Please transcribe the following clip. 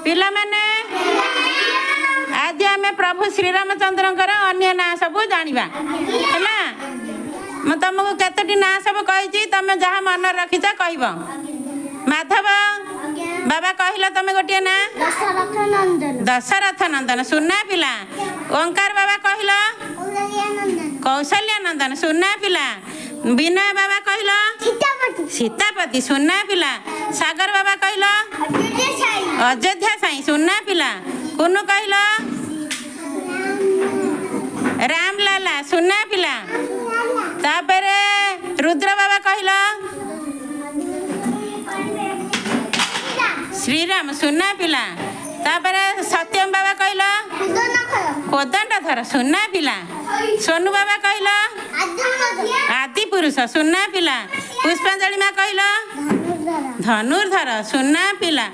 पिला माने आज आम प्रभु श्रीरामचंद्र अन्य ना सब जाना है। मैं तुमको केतोटी ना सब कही तुम जहाँ मन रखीच कह माधव बाबा कहल तुम गोटे ना दशरथ नंदन सुना पिला। ओंकार बाबा कहल कौशल्या नंदन सुना पिला। विनय बाबा कहल सीतापति सुना पिला। सागर बाबा कहल अयोध्या साई सुना पिला। कुनु कहल राम लाला सुना पिला। तापर रुद्र बाबा कहल श्रीराम सुना पिला। तापर सत्यम बाबा कहल कोदंड धर सुना पिला। सोनू बाबा कहल आदि पुरुष सुना पिला। पुष्पांजलि माँ कहल धनुर्धर सुना पिला।